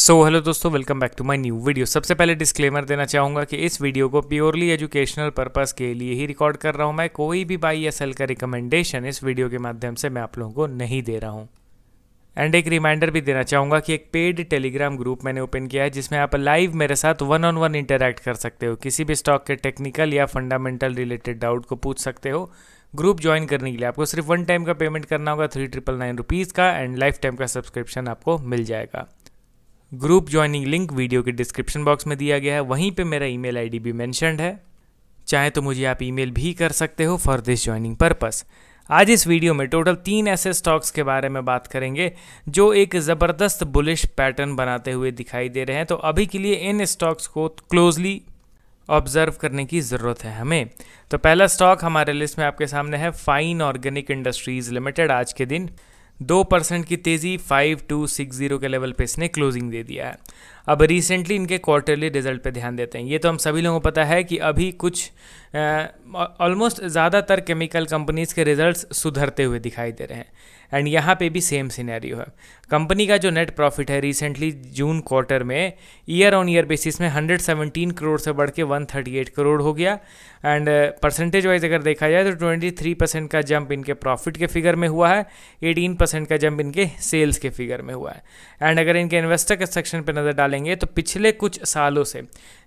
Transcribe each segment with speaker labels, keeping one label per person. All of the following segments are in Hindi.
Speaker 1: हेलो दोस्तों, welcome back to my new video. सबसे पहले डिस्क्लेमर देना चाहूँगा कि इस वीडियो को प्योरली एजुकेशनल पर्पस के लिए ही रिकॉर्ड कर रहा हूँ। मैं कोई भी बाई या सेल का रिकमेंडेशन इस वीडियो के माध्यम से मैं आप लोगों को नहीं दे रहा हूँ। एंड एक रिमाइंडर भी देना चाहूँगा कि एक पेड टेलीग्राम ग्रुप मैंने ओपन किया है जिसमें आप लाइव मेरे साथ वन ऑन वन इंटरैक्ट कर सकते हो। किसी भी स्टॉक के टेक्निकल या फंडामेंटल रिलेटेड डाउट को पूछ सकते हो। ग्रुप ज्वाइन करने के लिए आपको सिर्फ 1 टाइम का पेमेंट करना होगा 3999 रुपीज़ का, एंड लाइफ टाइम का सब्सक्रिप्शन आपको मिल जाएगा। ग्रुप ज्वाइनिंग लिंक वीडियो के डिस्क्रिप्शन बॉक्स में दिया गया है, वहीं पे मेरा ईमेल आईडी भी मेंशन्ड है। चाहे तो मुझे आप ईमेल भी कर सकते हो फॉर दिस ज्वाइनिंग पर्पस। आज इस वीडियो में टोटल 3 ऐसे स्टॉक्स के बारे में बात करेंगे जो एक ज़बरदस्त बुलिश पैटर्न बनाते हुए दिखाई दे रहे हैं। तो अभी के लिए इन स्टॉक्स को क्लोजली ऑब्जर्व करने की ज़रूरत है हमें। तो पहला स्टॉक हमारे लिस्ट में आपके सामने है फाइन ऑर्गेनिक इंडस्ट्रीज़ लिमिटेड। आज के दिन 2% की तेज़ी 5260 के लेवल पे इसने क्लोजिंग दे दिया है। अब रिसेंटली इनके क्वार्टरली रिजल्ट पे ध्यान देते हैं। ये तो हम सभी लोगों को पता है कि अभी कुछ ऑलमोस्ट ज़्यादातर केमिकल कंपनीज़ के रिजल्ट्स सुधरते हुए दिखाई दे रहे हैं, एंड यहाँ पे भी सेम सिनेरियो है। कंपनी का जो नेट प्रॉफिट है रिसेंटली जून क्वार्टर में ईयर ऑन ईयर बेसिस में 117 करोड़ से बढ़ के 138 करोड़ हो गया। एंड परसेंटेज वाइज अगर देखा जाए तो 23% का जंप इनके प्रॉफिट के फिगर में हुआ है, 18% का जंप इनके सेल्स के फिगर में हुआ है। एंड अगर इनके इन्वेस्टर के सेक्शन पर नज़र डालेंगे तो पिछले कुछ सालों से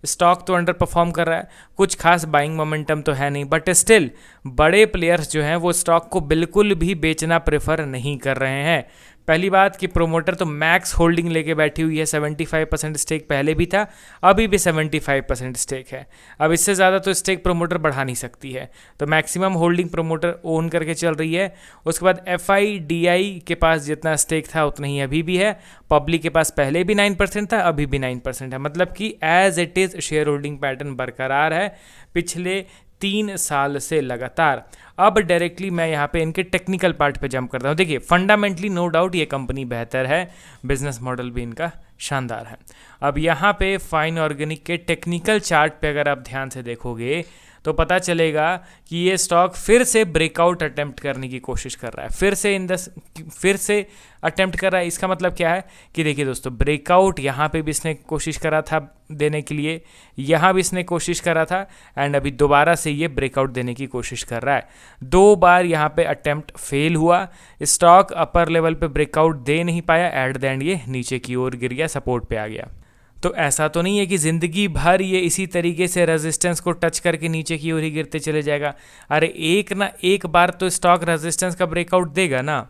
Speaker 1: स्टॉक तो अंडर परफॉर्म कर रहा है, कुछ खास बाइंग मोमेंटम तो है नहीं, बट स्टिल बड़े प्लेयर्स जो हैं वो स्टॉक को बिल्कुल भी बेचना प्रेफर नहीं कर रहे हैं। पहली बात कि प्रोमोटर तो मैक्स होल्डिंग लेके बैठी हुई है। 75% स्टेक पहले भी था, अभी भी 75% स्टेक है। अब इससे ज़्यादा तो स्टेक प्रोमोटर बढ़ा नहीं सकती है, तो मैक्सिमम होल्डिंग प्रोमोटर ओन करके चल रही है। उसके बाद FIDI के पास जितना स्टेक था उतना ही अभी भी है। पब्लिक के पास पहले भी 9% था, अभी भी 9% है। मतलब कि as it is share holding pattern बरकरार है पिछले 3 साल से लगातार। अब डायरेक्टली मैं यहाँ पे इनके टेक्निकल पार्ट पे जंप करता हूँ। देखिए, फंडामेंटली नो डाउट ये कंपनी बेहतर है, बिजनेस मॉडल भी इनका शानदार है। अब यहाँ पे फाइन ऑर्गेनिक के टेक्निकल चार्ट पे अगर आप ध्यान से देखोगे तो पता चलेगा कि ये स्टॉक फिर से ब्रेकआउट अटेम्प्ट करने की कोशिश कर रहा है, फिर से अटेम्प्ट कर रहा है। इसका मतलब क्या है कि देखिए दोस्तों, ब्रेकआउट यहाँ पे भी इसने कोशिश करा था देने के लिए, यहाँ भी इसने कोशिश करा था, एंड अभी दोबारा से ये ब्रेकआउट देने की कोशिश कर रहा है। 2 बार यहाँ पे अटेम्प्ट फेल हुआ, स्टॉक अपर लेवल पे ब्रेकआउट दे नहीं पाया, एट द एंड ये नीचे की ओर गिर गया, सपोर्ट पे आ गया। तो ऐसा तो नहीं है कि ज़िंदगी भर ये इसी तरीके से रेजिस्टेंस को टच करके नीचे की ओर ही गिरते चले जाएगा। अरे एक ना एक बार तो स्टॉक रेजिस्टेंस का ब्रेकआउट देगा ना,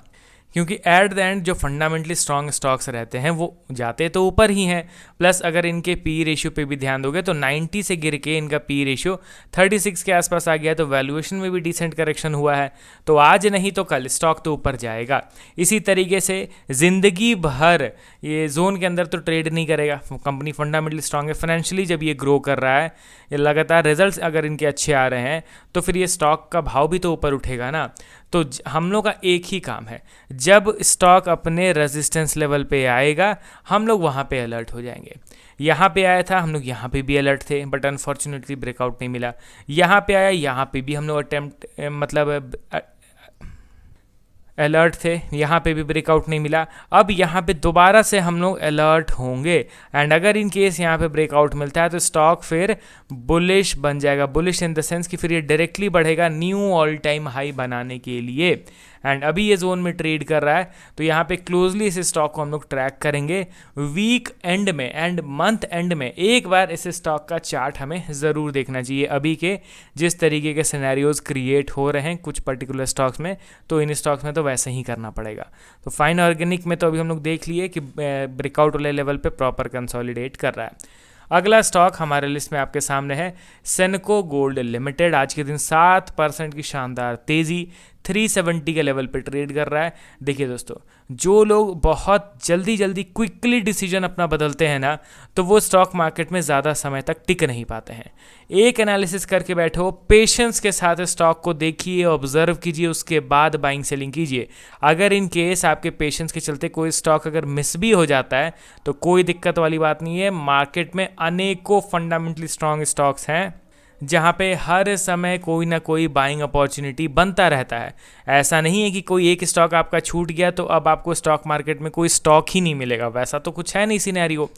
Speaker 1: क्योंकि एट द एंड जो फंडामेंटली स्ट्रॉन्ग स्टॉक्स रहते हैं वो जाते तो ऊपर ही हैं। प्लस अगर इनके पी रेशियो पे भी ध्यान दोगे तो 90 से गिर के इनका पी रेशियो 36 के आसपास आ गया, तो वैल्यूएशन में भी डिसेंट करेक्शन हुआ है। तो आज नहीं तो कल स्टॉक तो ऊपर जाएगा। इसी तरीके से ज़िंदगी भर ये जोन के अंदर तो ट्रेड नहीं करेगा। कंपनी फंडामेंटली स्ट्रॉन्ग है, फाइनेंशियली जब ये ग्रो कर रहा है, ये लगातार रिजल्ट्स अगर इनके अच्छे आ रहे हैं तो फिर ये स्टॉक का भाव भी तो ऊपर उठेगा ना। तो हम लोग का एक ही काम है, जब स्टॉक अपने रेजिस्टेंस लेवल पे आएगा हम लोग वहाँ पे अलर्ट हो जाएंगे। यहाँ पे आया था, हम लोग यहाँ पे भी अलर्ट थे, बट अनफॉर्चुनेटली ब्रेकआउट नहीं मिला। यहाँ पे आया, यहाँ पे भी हम लोग अलर्ट थे, यहाँ पे भी ब्रेकआउट नहीं मिला। अब यहाँ पे दोबारा से हम लोग अलर्ट होंगे, एंड अगर इन केस यहाँ पे ब्रेकआउट मिलता है तो स्टॉक फिर बुलिश बन जाएगा। बुलिश इन द सेंस कि फिर ये डायरेक्टली बढ़ेगा न्यू ऑल टाइम हाई बनाने के लिए। एंड अभी ये जोन में ट्रेड कर रहा है, तो यहाँ पे क्लोजली इस स्टॉक को हम लोग ट्रैक करेंगे। वीक एंड में एंड मंथ एंड में एक बार इस स्टॉक का चार्ट हमें ज़रूर देखना चाहिए। अभी के जिस तरीके के सिनेरियोज क्रिएट हो रहे हैं कुछ पर्टिकुलर स्टॉक्स में, तो इन स्टॉक्स में तो वैसे ही करना पड़ेगा। तो फाइन ऑर्गेनिक में तो अभी हम लोग देख लिए कि ब्रेकआउट वाले लेवल पे प्रॉपर कंसोलिडेट कर रहा है। अगला स्टॉक हमारे लिस्ट में आपके सामने है सेनको गोल्ड लिमिटेड। आज के दिन 7% की शानदार तेज़ी 370 के लेवल पे ट्रेड कर रहा है। देखिए दोस्तों, जो लोग बहुत जल्दी क्विकली डिसीजन अपना बदलते हैं ना, तो वो स्टॉक मार्केट में ज़्यादा समय तक टिक नहीं पाते हैं। एक एनालिसिस करके बैठो, पेशेंस के साथ स्टॉक को देखिए, ऑब्जर्व कीजिए, उसके बाद बाइंग सेलिंग कीजिए। अगर इन केस आपके पेशेंस के चलते कोई स्टॉक अगर मिस भी हो जाता है तो कोई दिक्कत वाली बात नहीं है। मार्केट में अनेकों फंडामेंटली स्ट्रॉन्ग स्टॉक्स हैं जहाँ पे हर समय कोई ना कोई बाइंग अपॉर्चुनिटी बनता रहता है। ऐसा नहीं है कि कोई एक स्टॉक आपका छूट गया तो अब आपको स्टॉक मार्केट में कोई स्टॉक ही नहीं मिलेगा, वैसा तो कुछ है नहीं सिनेरियो।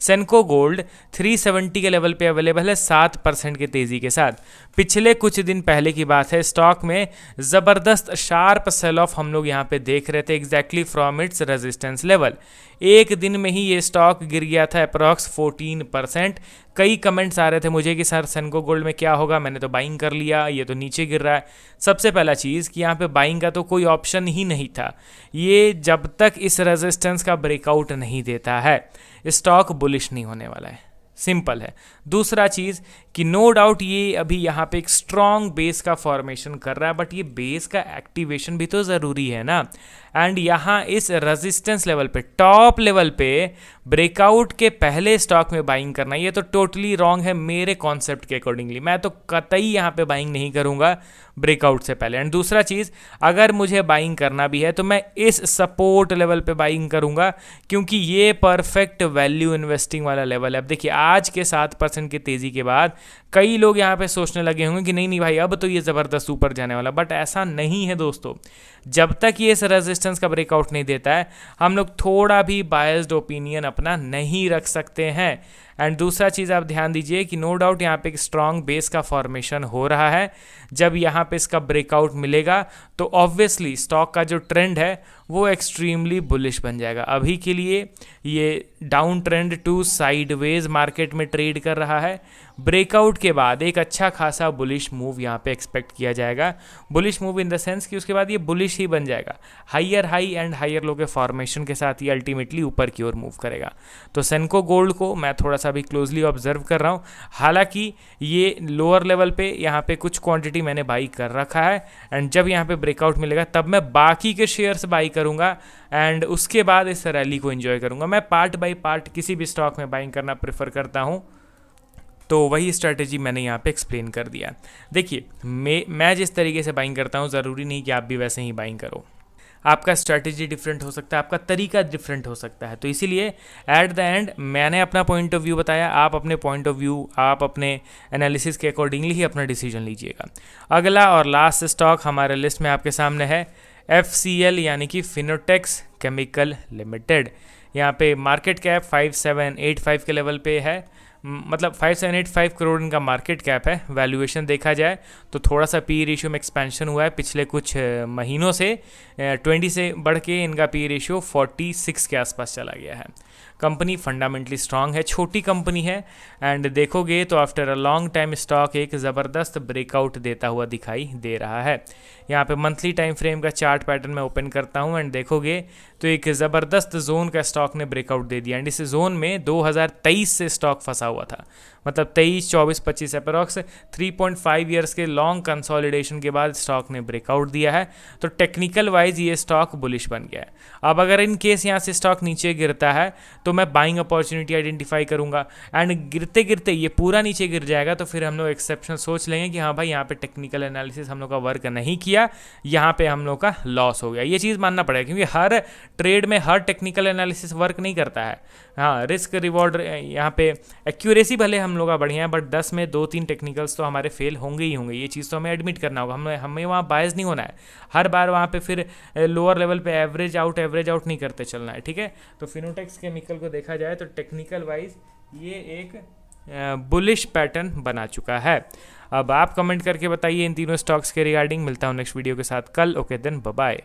Speaker 1: सेनको गोल्ड 370 के लेवल पे अवेलेबल है 7% की तेज़ी के साथ। पिछले कुछ दिन पहले की बात है, स्टॉक में ज़बरदस्त शार्प सेल ऑफ हम लोग यहाँ पे देख रहे थे exactly from its resistance level. एक दिन में ही ये स्टॉक गिर गया था अप्रॉक्स 14%। कई कमेंट्स आ रहे थे मुझे कि सर सेनको गोल्ड में क्या होगा, मैंने तो बाइंग कर लिया, ये तो नीचे गिर रहा है। सबसे पहला चीज़ कि यहाँ पे बाइंग का तो कोई ऑप्शन ही नहीं था, ये जब तक इस रेजिस्टेंस का ब्रेकआउट नहीं देता है स्टॉक बुलिश नहीं होने वाला है, सिंपल है। दूसरा चीज़ कि नो डाउट ये अभी यहाँ पे एक स्ट्रॉन्ग बेस का फॉर्मेशन कर रहा है, बट ये बेस का एक्टिवेशन भी तो ज़रूरी है ना। एंड यहाँ इस रेजिस्टेंस लेवल पे, टॉप लेवल पे ब्रेकआउट के पहले स्टॉक में बाइंग करना ये तो टोटली रॉन्ग है मेरे कॉन्सेप्ट के अकॉर्डिंगली। मैं तो कतई यहाँ पे बाइंग नहीं करूँगा ब्रेकआउट से पहले। एंड दूसरा चीज़, अगर मुझे बाइंग करना भी है तो मैं इस सपोर्ट लेवल पे बाइंग करूँगा, क्योंकि ये परफेक्ट वैल्यू इन्वेस्टिंग वाला लेवल है। अब देखिए आज के 7% की तेज़ी के बाद कई लोग यहाँ पे सोचने लगे होंगे कि नहीं नहीं भाई अब तो ये ज़बरदस्त ऊपर जाने वाला, बट ऐसा नहीं है दोस्तों। जब तक ये इस रेजिस्टेंस का ब्रेकआउट नहीं देता है हम लोग थोड़ा भी बायस्ड ओपिनियन अपना नहीं रख सकते हैं। एंड दूसरा चीज़ आप ध्यान दीजिए कि नो डाउट यहाँ पे एक स्ट्रॉन्ग बेस का फॉर्मेशन हो रहा है। जब यहाँ पे इसका ब्रेकआउट मिलेगा तो ऑब्वियसली स्टॉक का जो ट्रेंड है वो एक्सट्रीमली बुलिश बन जाएगा। अभी के लिए ये down trend to sideways market में ट्रेड कर रहा है। ब्रेकआउट के बाद एक अच्छा खासा बुलिश मूव यहाँ पे एक्सपेक्ट किया जाएगा। Bullish move in the sense कि उसके बाद ये बुलिश ही बन जाएगा, हाइयर हाई एंड हाइयर लो के फॉर्मेशन के साथ ये अल्टीमेटली ऊपर की ओर मूव करेगा। तो सेनको गोल्ड को मैं थोड़ा सा भी क्लोजली ऑब्जर्व कर रहा हूँ। हालांकि ये लोअर लेवल पे यहाँ पे कुछ क्वांटिटी मैंने बाई कर रखा है, एंड जब यहाँ पे ब्रेकआउट मिलेगा तब मैं बाकी के शेयर्स बाई करूँगा एंड उसके बाद इस रैली को एंजॉय करूँगा। मैं पार्ट बाई पार्ट किसी भी स्टॉक में बाइंग करना प्रेफर करता हूँ, तो वही स्ट्रैटेजी मैंने यहाँ पे एक्सप्लेन कर दिया। देखिए मैं जिस तरीके से बाइंग करता हूँ ज़रूरी नहीं कि आप भी वैसे ही बाइंग करो। आपका स्ट्रैटेजी डिफरेंट हो सकता है, आपका तरीका डिफरेंट हो सकता है। तो इसीलिए एट द एंड मैंने अपना पॉइंट ऑफ व्यू बताया, आप अपने पॉइंट ऑफ व्यू, आप अपने एनालिसिस के अकॉर्डिंगली ही अपना डिसीजन लीजिएगा। अगला और लास्ट स्टॉक हमारे लिस्ट में आपके सामने है FCL यानी कि फिनोटेक्स केमिकल लिमिटेड। यहाँ पे मार्केट कैप 5785 के लेवल पे है, मतलब 5785 करोड़ इनका मार्केट कैप है। वैल्यूएशन देखा जाए तो थोड़ा सा पी रेशियो में एक्सपेंशन हुआ है पिछले कुछ महीनों से, 20 से बढ़ के इनका पी रेशियो 46 के आसपास चला गया है। कंपनी फंडामेंटली स्ट्रांग है, छोटी कंपनी है एंड देखोगे तो after a long time stock एक ज़बरदस्त ब्रेकआउट देता हुआ दिखाई दे रहा है। यहाँ पे मंथली टाइम फ्रेम का चार्ट पैटर्न मैं ओपन करता हूँ एंड देखोगे तो एक ज़बरदस्त जोन का स्टॉक ने ब्रेकआउट दे दिया। एंड इस जोन में 2023 से स्टॉक फंसा हुआ था, मतलब 23, 24, 25 अप्रॉक्स 3.5 ईयर्स के लॉन्ग कंसोलिडेशन के बाद स्टॉक ने ब्रेकआउट दिया है। तो टेक्निकल वाइज ये स्टॉक बुलिश बन गया है। अब अगर इन केस यहाँ से स्टॉक नीचे गिरता है तो मैं बाइंग अपॉर्चुनिटी आइडेंटिफाई करूँगा एंड गिरते गिरते ये पूरा नीचे गिर जाएगा तो फिर हम लोग एक्सेप्शन सोच लेंगे कि हाँ भाई यहाँ पे टेक्निकल एनालिसिस हम लोग का वर्क नहीं किया, यहाँ पे हम लोग का लॉस हो गया। ये चीज़ मानना पड़ेगा क्योंकि हर ट्रेड में हर टेक्निकल एनालिसिस वर्क नहीं करता है। हाँ, रिस्क रिवॉर्ड यहाँ पे एक्यूरेसी भले हम लोग का बढ़िया है, बट 10 में 2-3 टेक्निकल्स तो हमारे फेल होंगे ही होंगे। ये चीज़ तो हमें एडमिट करना होगा। हमें वहाँ बायस नहीं होना है, हर बार वहाँ पे फिर लोअर लेवल पे एवरेज आउट नहीं करते चलना है, ठीक है। तो फिनोटेक्स केमिकल को देखा जाए तो टेक्निकल वाइज ये एक बुलिश पैटर्न बना चुका है। अब आप कमेंट करके बताइए इन तीनों स्टॉक्स के रिगार्डिंग। मिलता हूँ नेक्स्ट वीडियो के साथ कल। Okay then, bye bye.